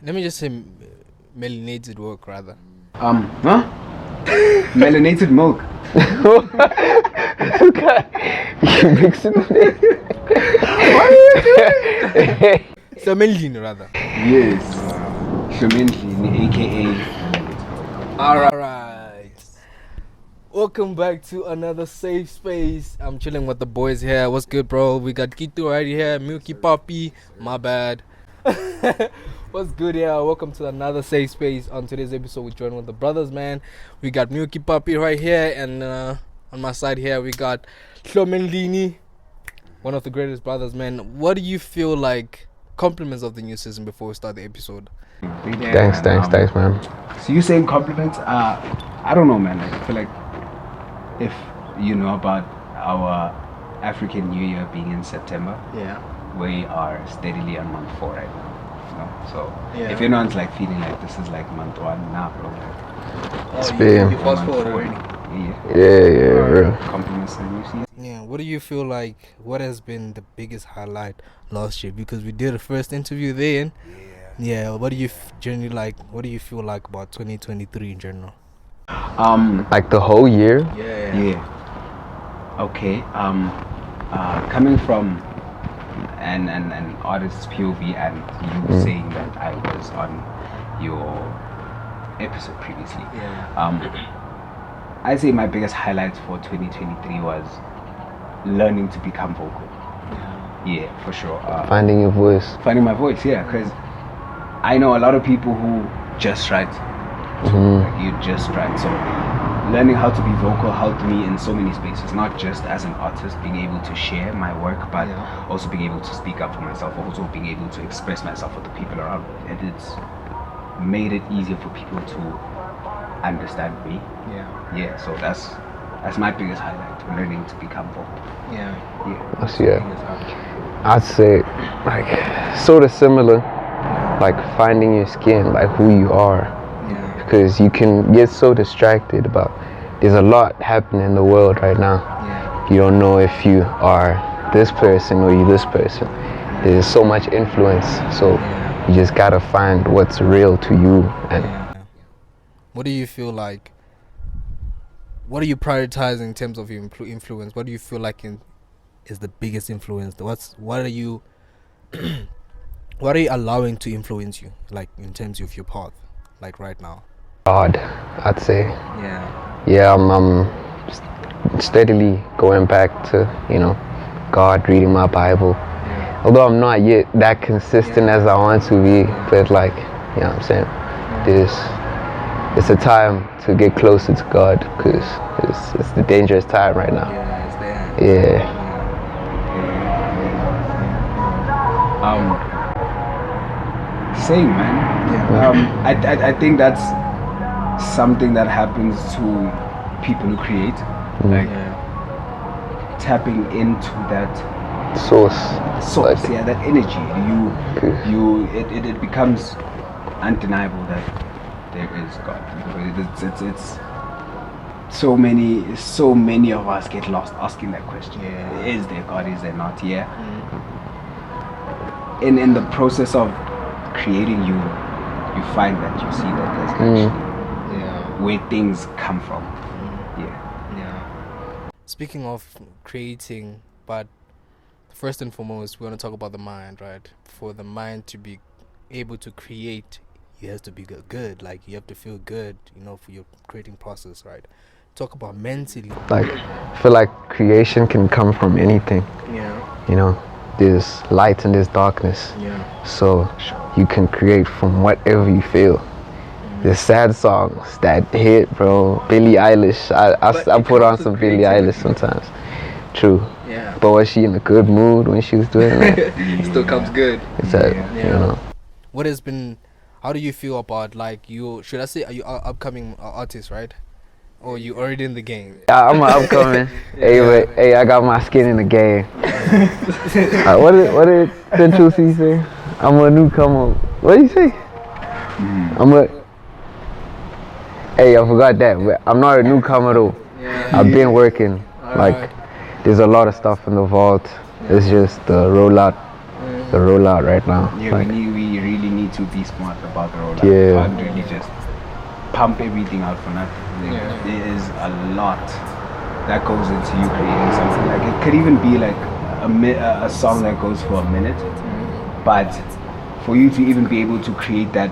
Let me just say melanated work rather. Huh? Melanated milk. You mixing it? Hlomendlini rather. Yes. hlomendlini, aka. Alright. Welcome back to another safe space. I'm chilling with the boys here. What's good, bro? We got Kito right here. Milky, papi. My bad. What's good here? Welcome to another safe space. On today's episode, we join with the brothers, man. We got Milky, papi right here, and on my side here, we got hlomendlini, one of the greatest brothers, man. What do you feel like? Compliments of the new season before we start the episode. Thanks, man. So you saying compliments? I don't know, man. I feel like if you know about our African New Year being in September, we are steadily on month 4 right now. You know? So if anyone's like feeling like this is like month 1, nah, bro. It's been. You fast forward already. Yeah, real. Compliments and you see. Yeah, what do you feel like? What has been the biggest highlight last year? Because we did a first interview then. Yeah. What do you generally like? What do you feel like about 2023 in general? Like the whole year. Yeah. Okay. Coming from an artist's POV and you saying that I was on your episode previously. I'd say my biggest highlight for 2023 was learning to become vocal. Yeah, for sure. Finding your voice. Finding my voice, yeah, because I know a lot of people who just write. Like, you just write. So learning how to be vocal helped me in so many spaces, not just as an artist being able to share my work, but also being able to speak up for myself, also being able to express myself with the people around me. And it's made it easier for people to understand me. Yeah, so that's my biggest highlight, learning to become vocal. I'd say like sort of similar, like finding your skin, like who you are. Because you can get so distracted about, there's a lot happening in the world right now. You don't know if you are this person or you this person. There's so much influence, so you just gotta find what's real to you. And what do you feel like? What are you prioritizing in terms of your influence? What do you feel like is the biggest influence? What are you allowing to influence you, like in terms of your path, like right now? God, I'd say. Yeah, I'm steadily going back to, God, reading my Bible. Although I'm not yet that consistent as I want to be, but like, you know what I'm saying? It's a time to get closer to God, because it's the dangerous time right now. Same, man. I think that's something that happens to people who create, like tapping into that source, like, that energy. It becomes undeniable that there is God. It's so many of us get lost asking that question. Is there God? Is there not? In the process of creating, you find that you see that there's actually where things come from. Speaking of creating, but first and foremost, we want to talk about the mind, right? For the mind to be able to create, it has to be good. Like, you have to feel good, for your creating process, right? Talk about mentally. Like, I feel like creation can come from anything. There's light and there's darkness. So you can create from whatever you feel. There's sad songs that hit, bro. Billie Eilish. I put on some Billie Eilish sometimes. True. But was she in a good mood when she was doing that? Still comes good. It's that, What has been? How do you feel about, like, you? Should I say, are you upcoming artist, right? Or you already in the game? I'm an upcoming. Hey, I got my skin in the game. What did Central C say? I'm a newcomer. What did he say? Hey, I forgot that. But I'm not a newcomer though. I've been working. Like, there's a lot of stuff in the vault. It's just the rollout right now. We really need need to be smart about the rollout. Yeah. You can't really just pump everything out for nothing. Like, there is a lot that goes into you creating something. Like it could even be like a song that goes for a minute, but for you to even be able to create that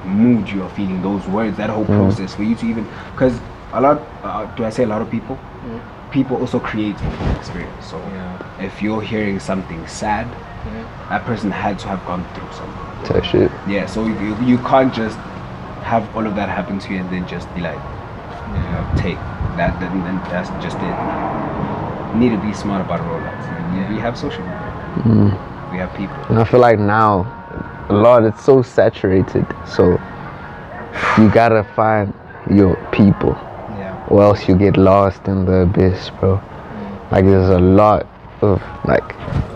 mood you're feeling, those words, that whole process, for you to even, because a lot, do I say a lot of people? People also create from experience. So if you're hearing something sad, that person had to have gone through something. That shit. Yeah, so you can't just have all of that happen to you and then just be like, take that, then that's just it. You need to be smart about rollouts. We have social media. We have people. And I feel like now, a lot, it's so saturated. So you gotta find your people. Or else you get lost in the abyss, bro. Like there's a lot of like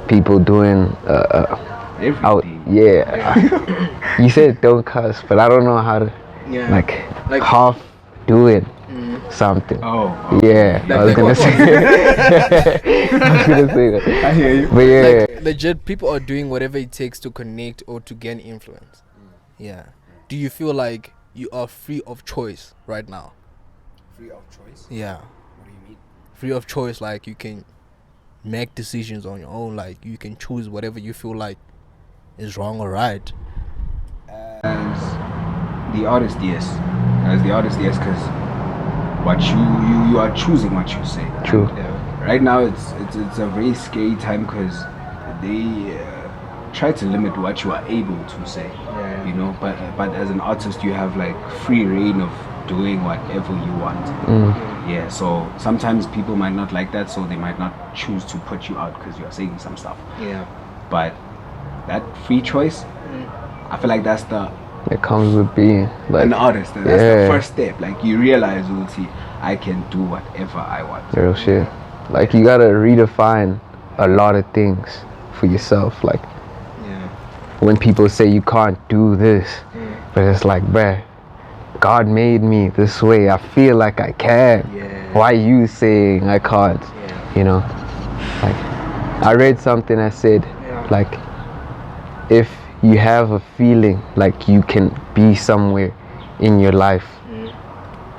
people doing Everything. You said don't cuss, but I don't know how to like half do it something. Yeah, I was gonna say that. I hear you. But yeah, Like, legit, people are doing whatever it takes to connect or to gain influence. Yeah. Do you feel like you are free of choice right now? Free of choice? Yeah. What do you mean? Free of choice, like you can make decisions on your own, like you can choose whatever you feel like is wrong or right. As the artist, yes. Because what you are choosing what you say. True. Right now, it's a very scary time because they try to limit what you are able to say. You know, but as an artist, you have like free reign of doing whatever you want. Yeah. So sometimes people might not like that, so they might not choose to put you out because you are saying some stuff. Yeah. But that free choice, I feel like that's it comes with being like an artist. That's the first step. Like you realize, Uti, I can do whatever I want. Real shit. Like you gotta redefine a lot of things for yourself. Like when people say you can't do this, but it's like, bruh, God made me this way. I feel like I can. Why you saying I can't? You know, like I read something that said, like, if you have a feeling like you can be somewhere in your life,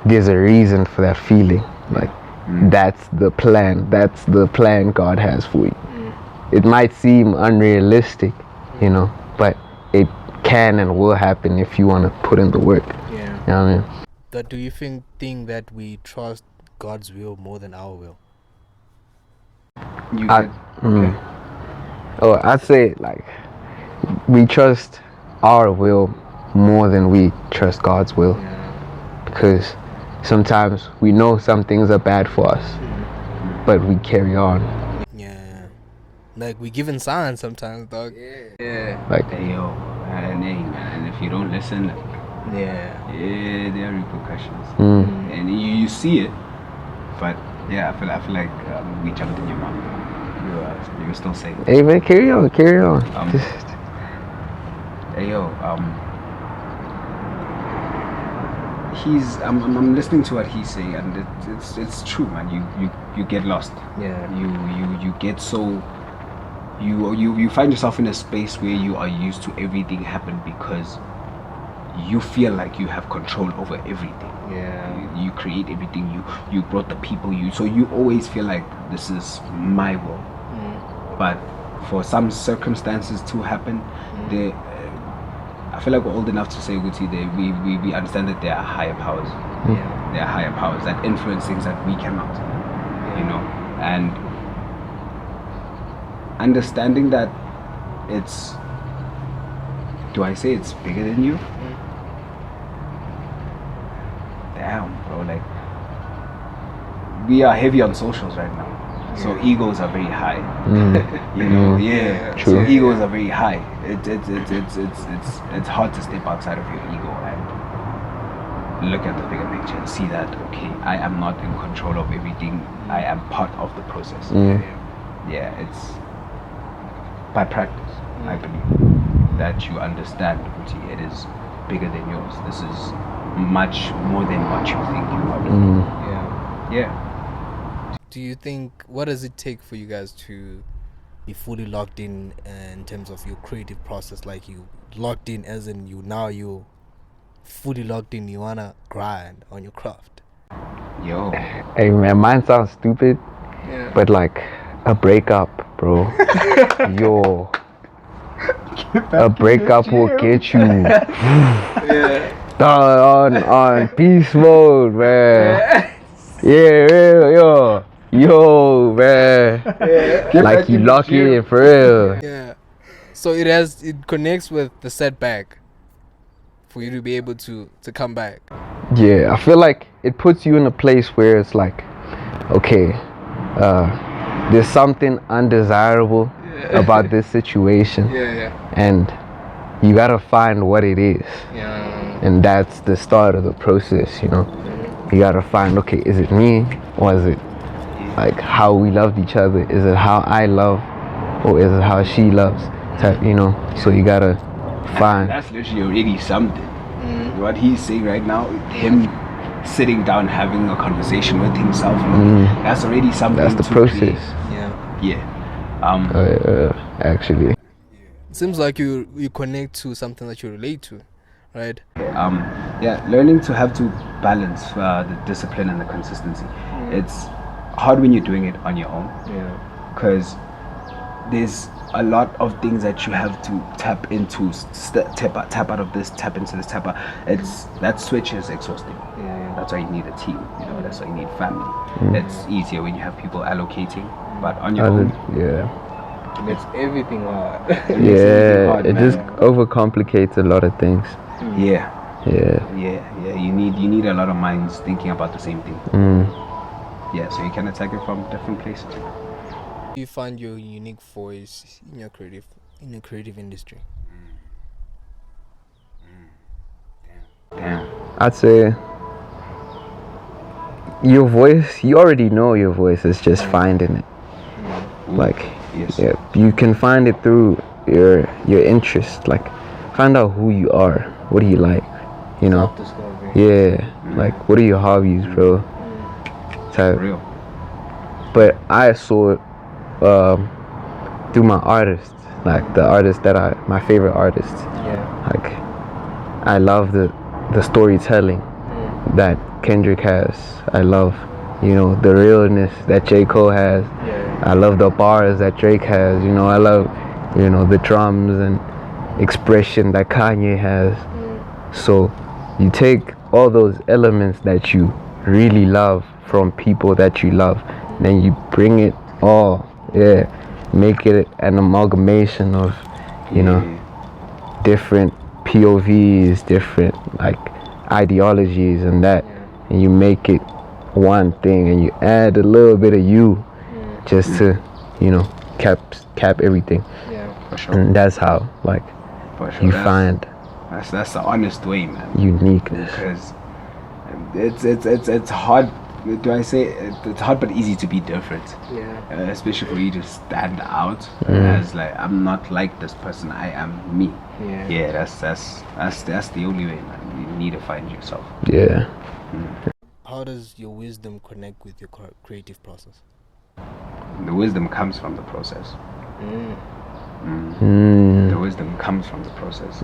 there's a reason for that feeling. Like that's the plan. That's the plan God has for you. It might seem unrealistic, you know, but it can and will happen if you want to put in the work. You know what I mean? But do you think that we trust God's will more than our will? I'd say like we trust our will more than we trust God's will, because sometimes we know some things are bad for us, but we carry on. Like we given signs sometimes, dog. Like hey yo, and if you don't listen, there are repercussions, and you see it. But I feel like we jumped in your mouth. You were still saying. Hey man, carry on. Hey yo, I'm listening to what he's saying, and it's true, man. You get lost. You get so. You find yourself in a space where you are used to everything happen because you feel like you have control over everything. You create everything. You brought the people. So you always feel like this is my will. But for some circumstances to happen, I feel like we're old enough to say, Guti, we understand that there are higher powers. There are higher powers that influence things that we cannot. You know, and understanding that it's, do I say it's bigger than you? Damn, bro, like we are heavy on socials right now, so egos are very high. You know, True. So egos are very high. It's hard to step outside of your ego and look at the bigger picture and see that, okay, I am not in control of everything. I am part of the process. It's by practice, I believe, that you understand, it is bigger than yours. This is much more than what you think you are doing. Do you think, what does it take for you guys to be fully locked in terms of your creative process? Like you locked in as in you fully locked in, you wanna grind on your craft? Yo. Hey man, mine sounds stupid, but like a breakup, bro. Yo. A breakup will get you on peace mode, man. Yeah, yo, man. Like you lock in for real. Yeah. So it connects with the setback for you to be able to come back. Yeah, I feel like it puts you in a place where it's like, okay, there's something undesirable about this situation, and you gotta find what it is. And that's the start of the process, you know. You gotta find, okay, is it me, or is it like how we loved each other? Is it how I love, or is it how she loves? Type, you know. So you gotta find. That's literally already something. What he's saying right now, him sitting down having a conversation with himself, that's already something. That's the to process. create. Actually. It seems like you connect to something that you relate to, right? Learning to have to balance the discipline and the consistency. It's hard when you're doing it on your own, because there's a lot of things that you have to tap into, tap out of this, tap into this, tap out. That switch is exhausting. That's why you need a team, you know. That's why you need family. It's easier when you have people allocating, but on your own, it makes everything hard. It just overcomplicates a lot of things. Yeah. You need a lot of minds thinking about the same thing. So you can attack it from different places. You find your unique voice in your creative industry? Damn. I'd say your voice, you already know your voice, is just finding it. Like, you can find it through your interest. Like, find out who you are. What do you like? You know? Like, what are your hobbies, bro? Type. Real. But I saw it through my artists, like the artists my favorite artists. Like, I love the storytelling that Kendrick has. I love, you know, the realness that J. Cole has. I love the bars that Drake has. You know, I love, you know, the drums and expression that Kanye has. So you take all those elements that you really love from people that you love, then you bring it all, make it an amalgamation of, you know, different POVs, different like ideologies and that, and you make it one thing, and you add a little bit of you, just to, you know, cap everything. For sure. And that's how, like, you find that's the honest way, man. uniqueness. Because it's hard. Do I say it's hard but easy to be different? Especially for you to stand out as like, I'm not like this person, I am me. That's the only way, man. You need to find yourself. How does your wisdom connect with your creative process? The wisdom comes from the process. The wisdom comes from the process.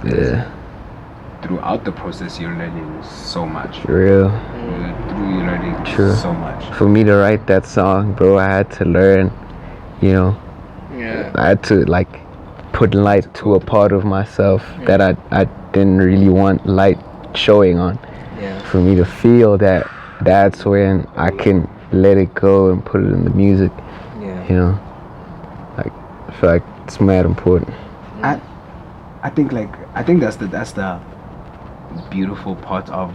Throughout the process, you're learning so much. Real. You're learning so much. For me to write that song, bro, I had to learn, you know. I had to like put light to a part of myself that I didn't really want light showing on. For me to feel that, that's when I can let it go and put it in the music. You know, like, I feel like it's mad important. I think that's the beautiful part of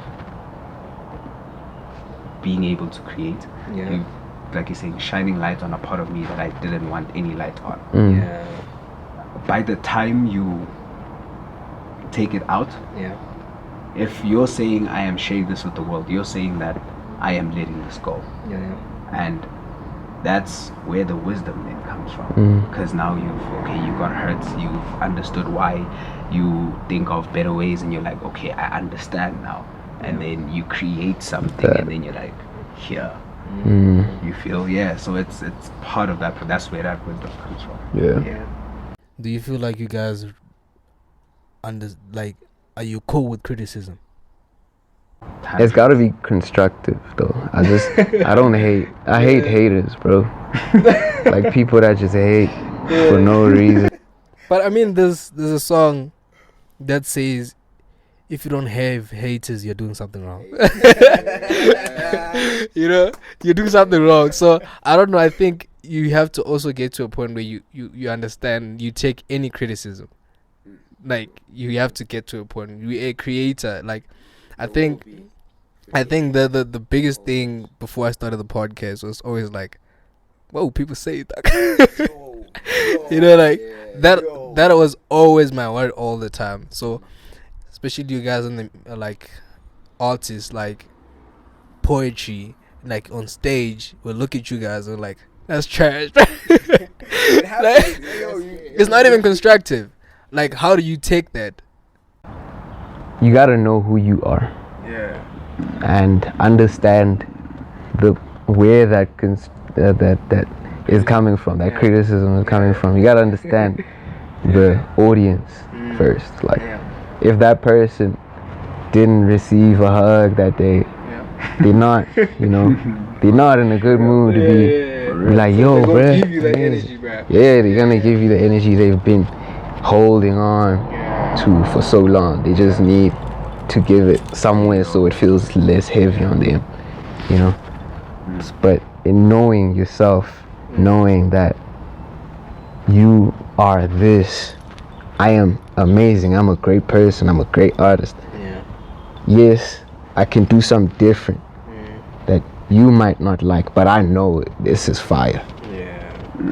being able to create. Like you're saying, shining light on a part of me that I didn't want any light on. By the time you take it out, if you're saying I am sharing this with the world, you're saying that I am letting this go. And that's where the wisdom then comes from. Because now you got hurt, you've understood why, you think of better ways, and you're like, okay, I understand now. And then you create something, and then you're like, here, You feel, so it's part of that, but that's where that wisdom comes from. Yeah. Do you feel like you guys are you cool with criticism? It's gotta be constructive though. I don't hate. I hate haters, bro. Like people that just hate for no reason. But I mean, there's a song that says, if you don't have haters, you're doing something wrong. You know, you're doing something wrong. So I don't know. I think you have to also get to a point where you understand. You take any criticism. Like you have to get to a point. You're a creator. Like I think the biggest thing before I started the podcast was always like, whoa, people say that. You know, like that was always my word all the time. So especially you guys in the like artists, like poetry, like on stage, we'll look at you guys and like, that's trash. It's not even constructive. Like, how do you take that? You gotta know who you are. Yeah. And understand where that is coming from. That criticism is coming from. You gotta understand the audience first. Like, if that person didn't receive a hug that day, they're not, they're not in a good mood to be like, yo, bruh. Yeah, they're gonna give you the energy they've been holding on to for so long. They just need to give it somewhere so it feels less heavy on them, But in knowing yourself, knowing that you are this, I am amazing, I'm a great person, I'm a great artist. Yes, I can do something different that you might not like, but I know this is fire.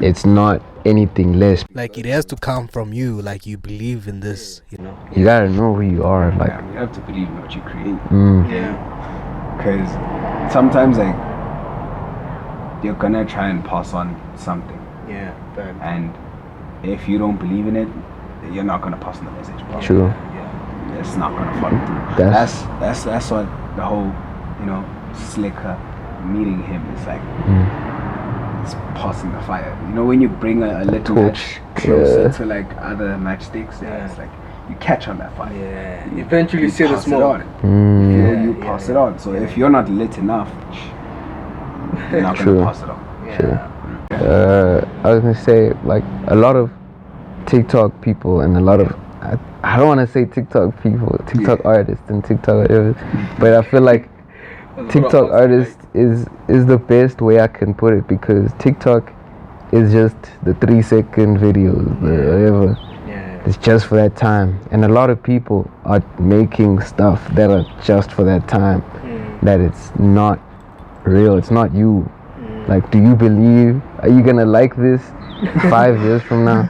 It's not anything less. Like, it has to come from you. Like, you believe in this, You gotta know who you are. Like, you have to believe in what you create. Because sometimes, like, you're gonna try and pass on something. And if you don't believe in it, you're not gonna pass on the message. Probably. True. It's not gonna follow through. That's what the whole, Slicker meeting him is like. It's passing the fire. When you bring a little match closer to like other matchsticks, it's like you catch on that fire. Eventually see the smoke. You pass it on. So if you're not lit enough, you're not gonna pass it on. I was gonna say, like, a lot of TikTok people and a lot of I don't want to say TikTok people, TikTok artists and TikTok whatever, but I feel like TikTok artist is the best way I can put it, because TikTok is just the 3-second videos, whatever. It's just for that time, and a lot of people are making stuff that are just for that time. That it's not real. It's not you. Like, do you believe? Are you gonna like this 5 years from now?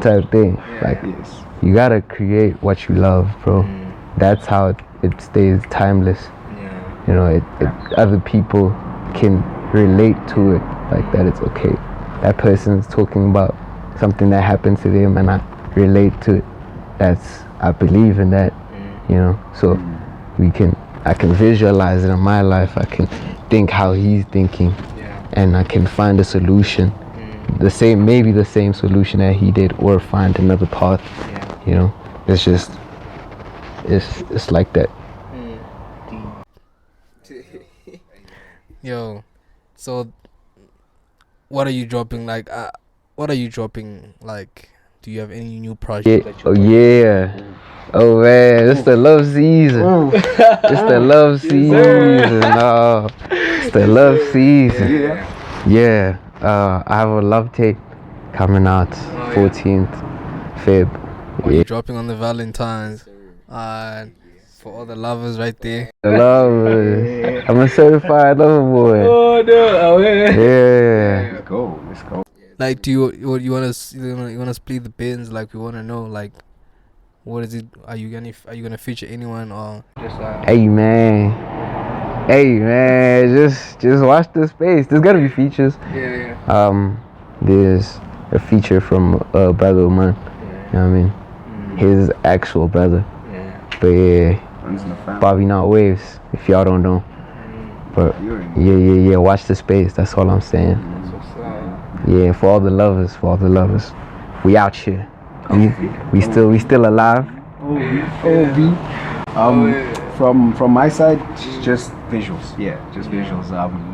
Type thing. Like, you gotta create what you love, bro. That's how it stays timeless. Other people can relate to it, like that. It's okay. That person's talking about something that happened to them, and I relate to it. I believe in that, So I can visualize it in my life. I can think how he's thinking, and I can find a solution, maybe the same solution that he did, or find another path. It's just, it's like that. Yo, so what are you dropping? Like, do you have any new projects? Oh man, it's the love season. It's the love season. No, it's the love season. Yeah. I have a love tape coming out 14th Feb. Are you dropping on the Valentine's? For all the lovers right there. Lovers. I'm a certified lover boy. Oh no! Yeah. Let's go. Like, do you wanna split the bins? Like, we wanna know, like, what is it? Are you gonna feature anyone, or just Hey man, just watch the space. There's gotta be features. There's a feature from a brother of mine. You know what I mean? His actual brother. But yeah, Bobby Not Waves, if y'all don't know. But yeah. Watch the space. That's all I'm saying. Yeah, for all the lovers, we out here. We still alive. From my side, just visuals. Yeah, just visuals.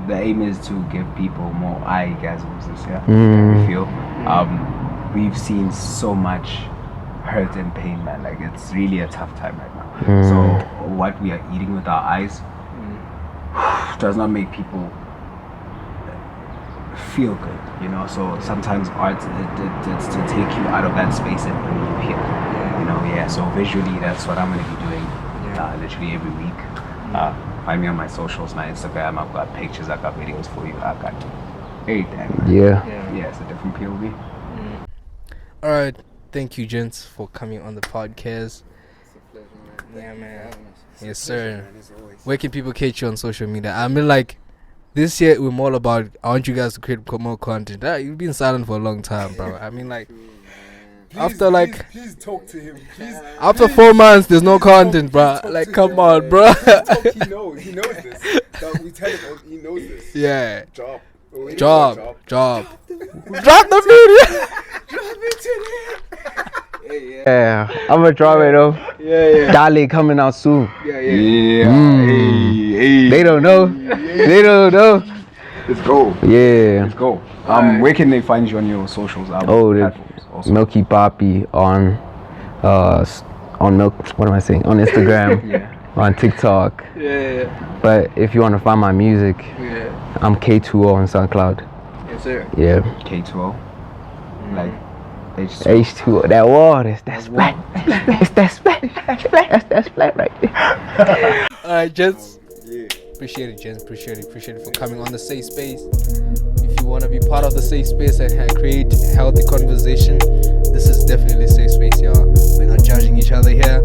The aim is to give people more eye-gasms this year. We feel. We've seen so much hurt and pain, man. Like, it's really a tough time right now. So what we are eating with our eyes does not make people feel good, you know. So sometimes art, it's to take you out of that space and bring you here, you know. So visually, that's what I'm going to be doing literally every week. Find me on my socials, my Instagram. I've got pictures, I've got videos for you, I've got everything. Yeah, it's a different POV. All right, thank you, gents, for coming on the podcast. It's a pleasure, man. Yeah, man. It's Yes, a pleasure, sir. man, as always. Where can people catch you on social media? I mean, like, this year we're more about, I want you guys to create more content. You've been silent for a long time, bro. I mean, like, Please talk to him. after 4 months, there's no content, bro. talk Like, to come him, on, man. bro. He knows this. That we tell him, he knows this. Yeah. Drop Drop the video. yeah. I'm gonna drop it though. Yeah. Dali coming out soon. Yeah. They don't know. Let's go. Yeah. Let's go. Where can they find you on your socials? Platforms also? Milky Papi on Milk. What am I saying? On Instagram. On TikTok. Yeah. But if you want to find my music, I'm K2O on SoundCloud. Yes, sir. Yeah. K2O. Like H2O. That water. That's splat. It's that splat. That's splat right there. Alright, gents. Yeah. Appreciate it, gents. Appreciate it for coming on the safe space. If you want to be part of the safe space and create healthy conversation, this is definitely a safe space, y'all. We're not judging each other here.